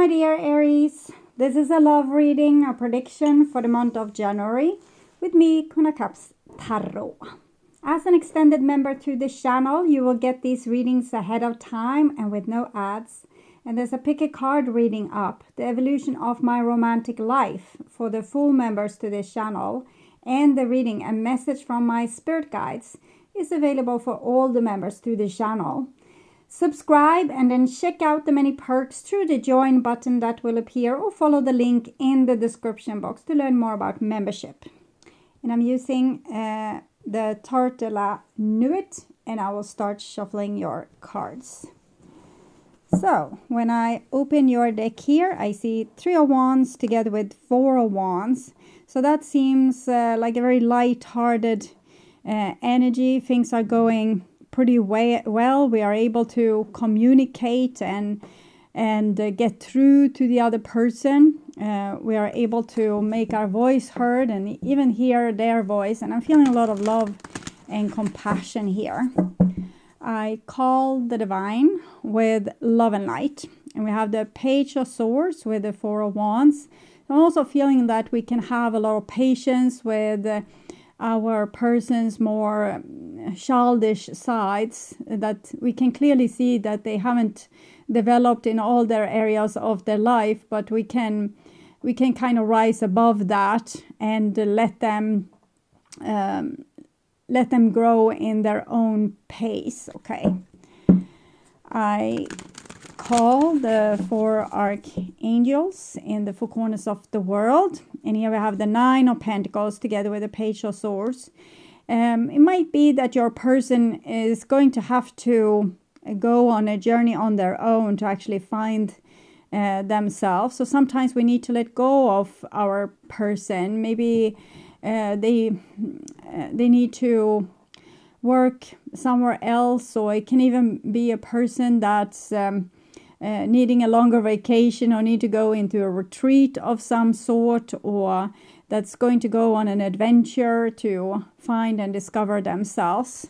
my dear Aries, this is a love reading, a prediction for the month of January with me, Kuna Cups Tarot. As an extended member to this channel, you will get these readings ahead of time and with no ads. And there's a pick a card reading up, the evolution of my romantic life for the full members to this channel. And the reading, a message from my spirit guides, is available for all the members to this channel. Subscribe and then check out the many perks through the join button that will appear, or follow the link in the description box to learn more about membership. And I'm using the Tarot NUIT, and I will start shuffling your cards. So when I open your deck here, I see 3 of Wands together with 4 of Wands. So that seems like a very light-hearted energy. Things are going pretty well. We are able to communicate and get through to the other person. We are able to make our voice heard and even hear their voice. And I'm feeling a lot of love and compassion here. I call the divine with love and light. And we have the Page of Swords with the 4 of Wands. I'm also feeling that we can have a lot of patience with our person's more childish sides, that we can clearly see that they haven't developed in all their areas of their life, but we can kind of rise above that and let them grow in their own pace. Okay, I call the 4 archangels in the 4 corners of the world, and here we have the 9 of Pentacles together with the Page of Swords. It might be that your person is going to have to go on a journey on their own to actually find themselves. So sometimes we need to let go of our person. Maybe they need to work somewhere else, or it can even be a person that's needing a longer vacation, or need to go into a retreat of some sort, or that's going to go on an adventure to find and discover themselves.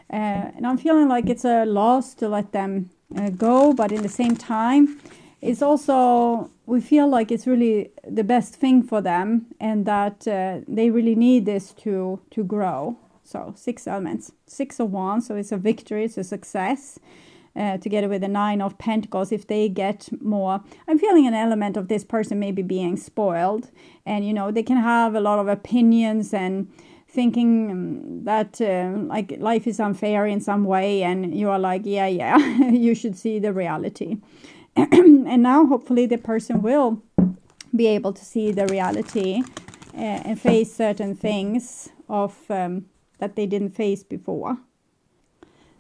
And I'm feeling like it's a loss to let them go, but in the same time, it's also, we feel like it's really the best thing for them, and that they really need this to grow. So 6 elements, 6 of Wands, so it's a victory, it's a success. Together with the 9 of Pentacles, if they get more, I'm feeling an element of this person maybe being spoiled, and you know, they can have a lot of opinions and thinking that like life is unfair in some way, and you are like, yeah you should see the reality. And now hopefully the person will be able to see the reality and face certain things of that they didn't face before.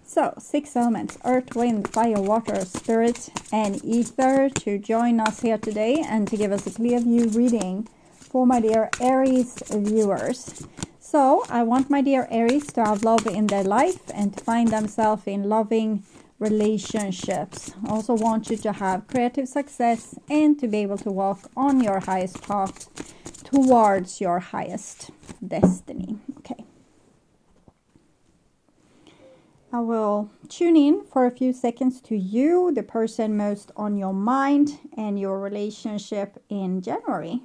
So 6 elements, earth, wind, fire, water, spirit, and ether, to join us here today and to give us a clear view reading for my dear Aries viewers. So I want my dear Aries to have love in their life and to find themselves in loving relationships. I also want you to have creative success and to be able to walk on your highest path towards your highest destiny. Okay. I will tune in for a few seconds to you, the person most on your mind, and your relationship in January.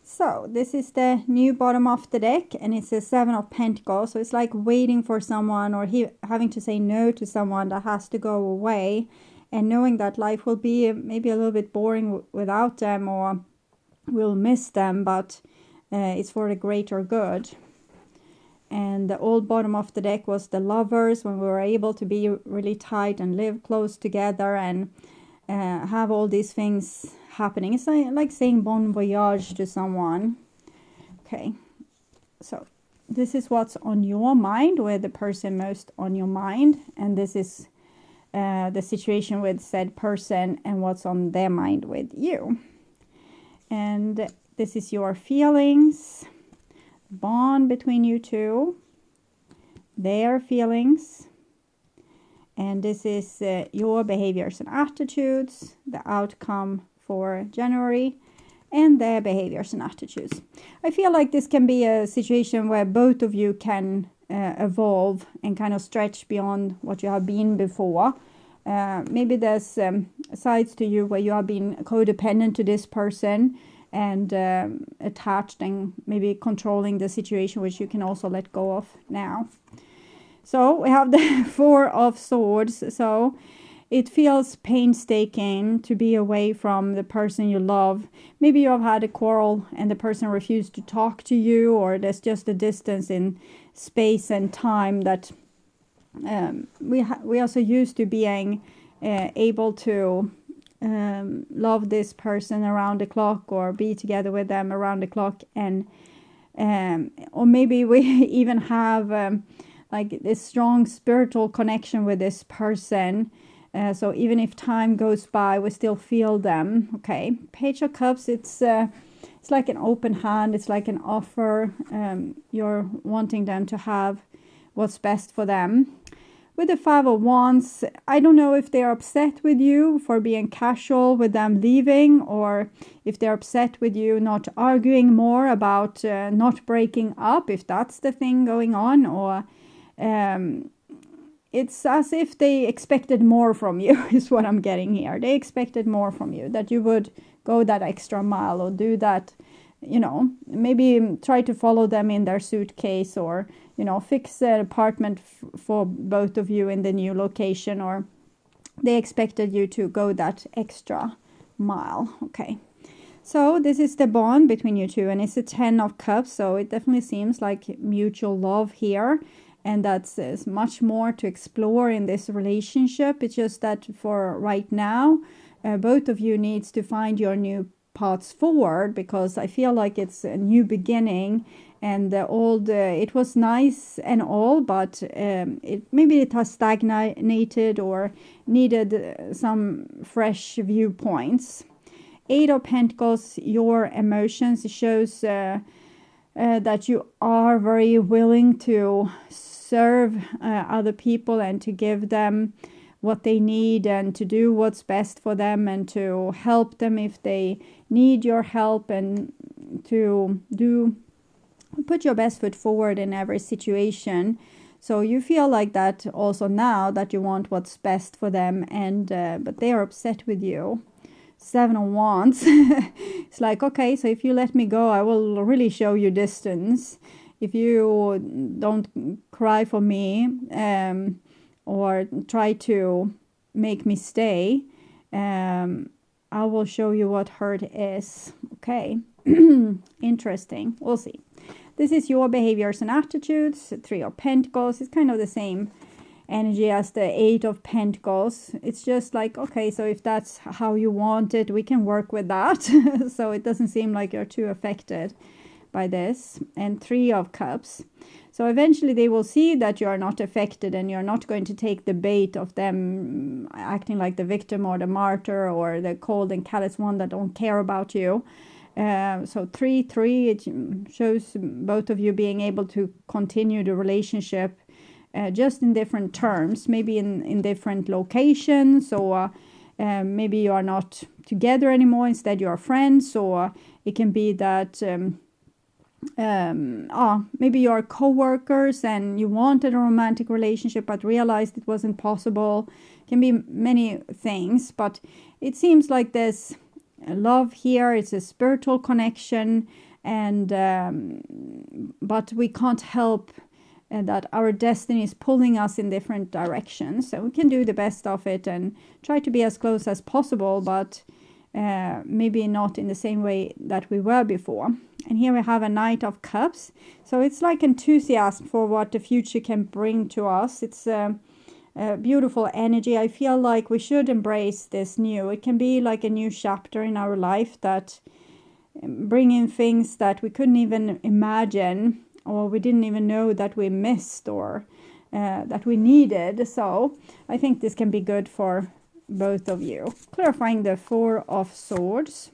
So this is the new bottom of the deck, and it's a 7 of Pentacles. So it's like waiting for someone, or having to say no to someone that has to go away, and knowing that life will be maybe a little bit boring without them, or we'll miss them, but it's for the greater good. And the old bottom of the deck was the Lovers, when we were able to be really tight and live close together and have all these things happening. It's like saying bon voyage to someone. Okay, so this is what's on your mind, with the person most on your mind, and this is the situation with said person and what's on their mind with you. And this is your feelings, bond between you two, their feelings, and this is your behaviors and attitudes, the outcome for January, and their behaviors and attitudes. I feel like this can be a situation where both of you can evolve and kind of stretch beyond what you have been before. Maybe there's sides to you where you have been codependent to this person and attached and maybe controlling the situation, which you can also let go of now. So we have the Four of Swords. So it feels painstaking to be away from the person you love. Maybe you have had a quarrel and the person refused to talk to you, or there's just a distance in space and time that we are so used to being able to love this person around the clock or be together with them around the clock, and or maybe we even have like this strong spiritual connection with this person. So even if time goes by, we still feel them. Okay, Page of Cups, it's like an open hand. It's like an offer. You're wanting them to have what's best for them. With the Five of Wands, I don't know if they're upset with you for being casual with them leaving, or if they're upset with you not arguing more about not breaking up, if that's the thing going on, or it's as if they expected more from you, is what I'm getting here. They expected more from you, that you would go that extra mile or do that, you know, maybe try to follow them in their suitcase, or, you know, fix an apartment for both of you in the new location, or they expected you to go that extra mile. Okay. So this is the bond between you two, and it's a 10 of Cups. So it definitely seems like mutual love here. And that's much more to explore in this relationship. It's just that for right now, both of you needs to find your new paths forward, because I feel like it's a new beginning, and the old, it was nice and all, but maybe it has stagnated or needed some fresh viewpoints. Eight of Pentacles, your emotions, shows that you are very willing to serve other people and to give them what they need and to do what's best for them and to help them if they need your help, and to put your best foot forward in every situation. So you feel like that also now, that you want what's best for them, and but they are upset with you. Seven of Wands. It's like, okay, so if you let me go, I will really show you distance. If you don't cry for me, or try to make me stay, I will show you what hurt is. Okay. Interesting. We'll see. This is your behaviors and attitudes. Three of Pentacles. It's kind of the same energy as the Eight of Pentacles. It's just like, okay, so if that's how you want it, we can work with that. So it doesn't seem like you're too affected by this. And Three of Cups. So eventually they will see that you are not affected, and you're not going to take the bait of them acting like the victim or the martyr or the cold and callous one that don't care about you. So 3-3, it shows both of you being able to continue the relationship, just in different terms, maybe in different locations, or maybe you are not together anymore, instead you are friends, or it can be that maybe you are co-workers and you wanted a romantic relationship but realized it wasn't possible. It can be many things, but it seems like there's love here. It's a spiritual connection, and but we can't help that our destiny is pulling us in different directions, so we can do the best of it and try to be as close as possible, but maybe not in the same way that we were before. And here we have a Knight of Cups. So it's like enthusiasm for what the future can bring to us. It's a beautiful energy. I feel like we should embrace this new. It can be like a new chapter in our life that bring in things that we couldn't even imagine, or we didn't even know that we missed, or that we needed. So I think this can be good for both of you. Clarifying the Four of Swords.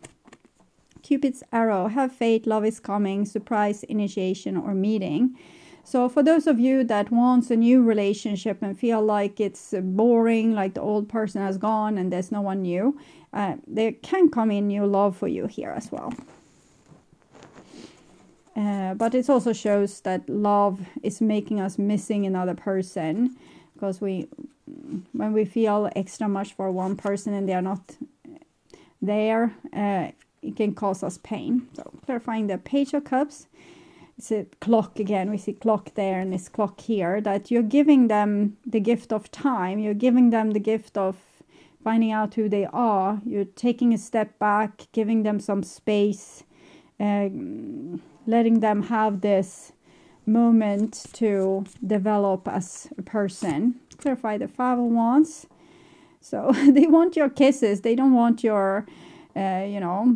Cupid's arrow. Have faith, love is coming, surprise, initiation, or meeting. So for those of you that wants a new relationship and feel like it's boring, like the old person has gone and there's no one new, there can come in new love for you here as well. But it also shows that love is making us missing another person, because when we feel extra much for one person and they are not there, it can cause us pain. So clarifying the Page of Cups. It's a clock again. We see clock there and this clock here, that you're giving them the gift of time. You're giving them the gift of finding out who they are. You're taking a step back, giving them some space, letting them have this moment to develop as a person. Clarify the Five of Wands. So they want your kisses. They don't want your, this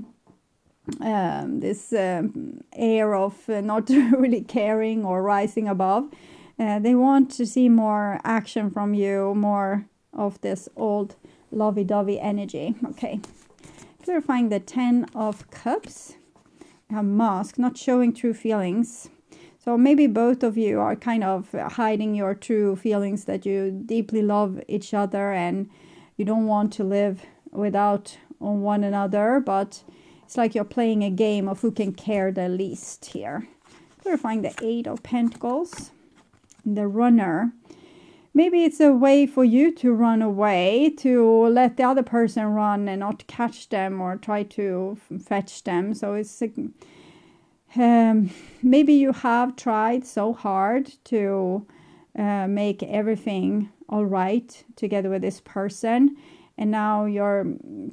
air of not really caring or rising above. They want to see more action from you, more of this old lovey-dovey energy. Okay. Clarifying the Ten of Cups. A mask, not showing true feelings. So maybe both of you are kind of hiding your true feelings, that you deeply love each other and you don't want to live without one another, but it's like you're playing a game of who can care the least here. Clarifying the Eight of Pentacles. The Runner. Maybe it's a way for you to run away, to let the other person run and not catch them or try to fetch them. So it's maybe you have tried so hard to make everything all right together with this person, and now you're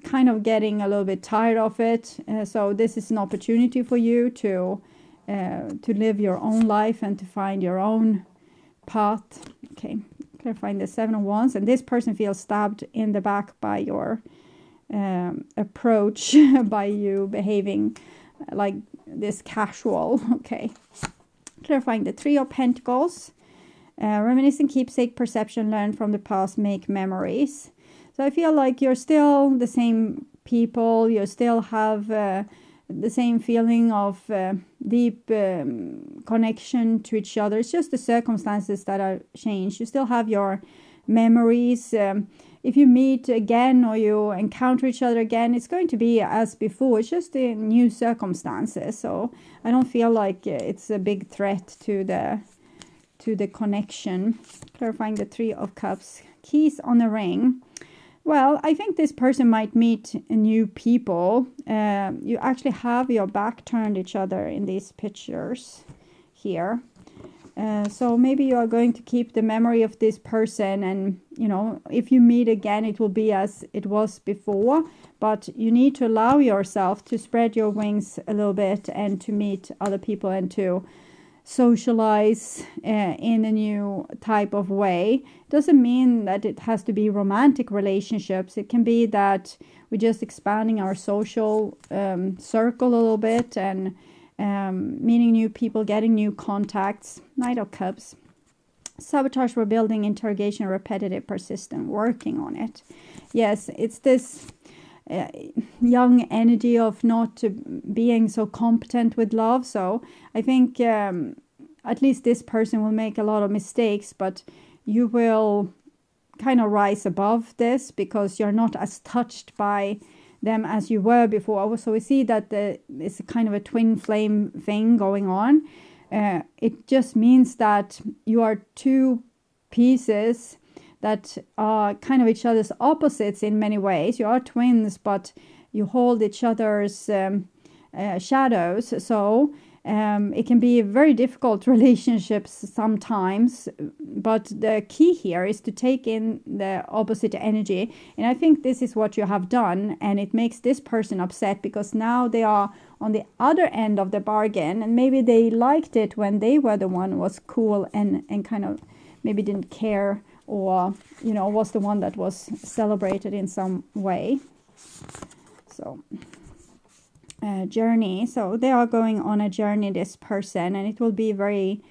kind of getting a little bit tired of it. So this is an opportunity for you to live your own life and to find your own path. Okay. Clarifying the Seven of Wands, and this person feels stabbed in the back by your approach, by you behaving like this casual. Okay. Clarifying the Three of Pentacles. Reminiscing, keepsake, perception, learn from the past, make memories. So I feel like you're still the same people, you still have the same feeling of deep connection to each other. It's just the circumstances that are changed. You still have your memories. If you meet again or you encounter each other again, it's going to be as before. It's just the new circumstances. So I don't feel like it's a big threat to the connection. Clarifying the Three of Cups. Keys on the ring. Well, I think this person might meet new people. You actually have your back turned each other in these pictures here. So maybe you are going to keep the memory of this person, and if you meet again, it will be as it was before. But you need to allow yourself to spread your wings a little bit and to meet other people and to socialize in a new type of way. Doesn't mean that it has to be romantic relationships. It can be that we're just expanding our social circle a little bit and meeting new people, getting new contacts. Knight of Cups. Sabotage, rebuilding, interrogation, repetitive, persistent, working on it. Yes, it's this young energy of not being so competent with love. So I think at least this person will make a lot of mistakes, but you will kind of rise above this because you're not as touched by them as you were before. So we see that it's a kind of a twin flame thing going on. It just means that you are two pieces that are kind of each other's opposites in many ways. You are twins, but you hold each other's shadows. So it can be very difficult relationships sometimes. But the key here is to take in the opposite energy. And I think this is what you have done. And it makes this person upset because now they are on the other end of the bargain. And maybe they liked it when they were the one who was cool and kind of maybe didn't care, or was the one that was celebrated in some way. So journey. So they are going on a journey, this person, and it will be very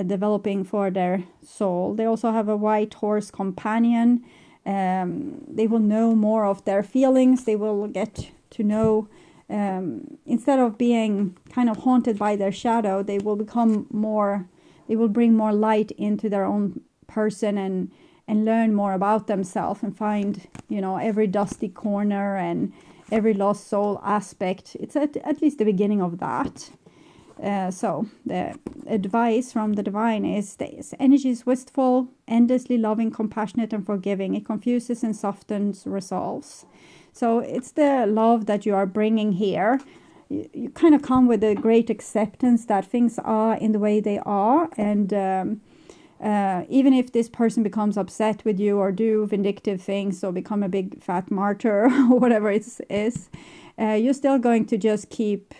developing for their soul. They also have a white horse companion. They will know more of their feelings. They will get to know, instead of being kind of haunted by their shadow, they will become more, they will bring more light into their own person and learn more about themselves and find every dusty corner and every lost soul aspect. It's at least the beginning of that. So the advice from the divine is this: energy is wistful, endlessly loving, compassionate, and forgiving. It confuses and softens, resolves. So it's the love that you are bringing here. You kind of come with a great acceptance that things are in the way they are, and even if this person becomes upset with you or do vindictive things or become a big fat martyr or whatever it is, you're still going to just keep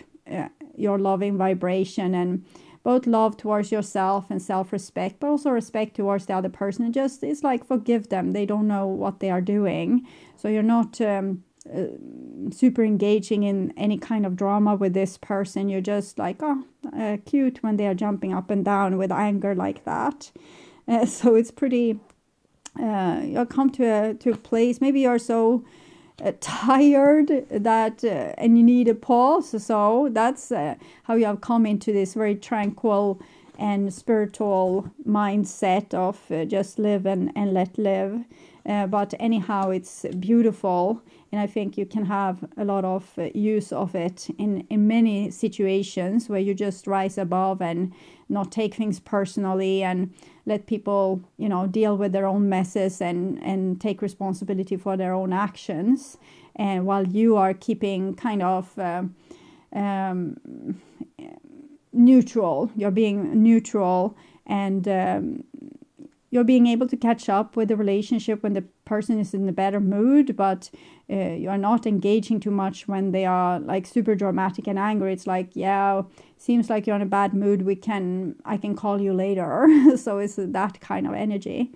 your loving vibration, and both love towards yourself and self-respect, but also respect towards the other person. And just, it's like, forgive them. They don't know what they are doing. So you're not super engaging in any kind of drama with this person. You're just like, cute when they are jumping up and down with anger like that. So it's pretty, you'll come to a place, maybe you're so tired that and you need a pause. So that's how you have come into this very tranquil and spiritual mindset of just live and let live. But anyhow, it's beautiful, and I think you can have a lot of use of it in many situations where you just rise above and not take things personally and let people, deal with their own messes and take responsibility for their own actions. And while you are keeping kind of neutral, you're being neutral, and you're being able to catch up with the relationship when the person is in a better mood, but you're not engaging too much when they are like super dramatic and angry. It's like, yeah, seems like you're in a bad mood. I can call you later. So it's that kind of energy.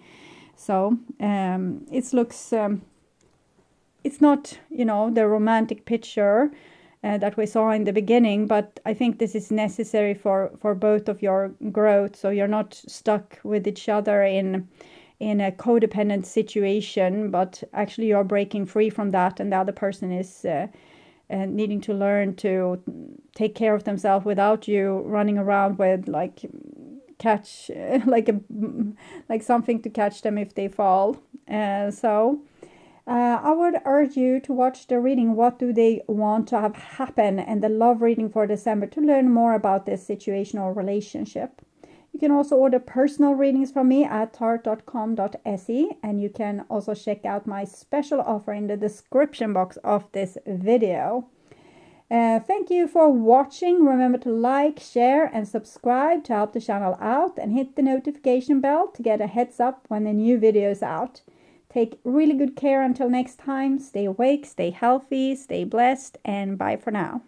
So it looks, it's not, the romantic picture that we saw in the beginning, but I think this is necessary for both of your growth, so you're not stuck with each other in a codependent situation, but actually you're breaking free from that, and the other person is needing to learn to take care of themselves without you running around with like something to catch them if they fall. I would urge you to watch the reading, What Do They Want to Have Happen, and the love reading for December to learn more about this situation or relationship. You can also order personal readings from me at tart.com.se, and you can also check out my special offer in the description box of this video. Thank you for watching. Remember to like, share, and subscribe to help the channel out, and hit the notification bell to get a heads up when the new video is out. Take really good care until next time. Stay awake, stay healthy, stay blessed, and bye for now.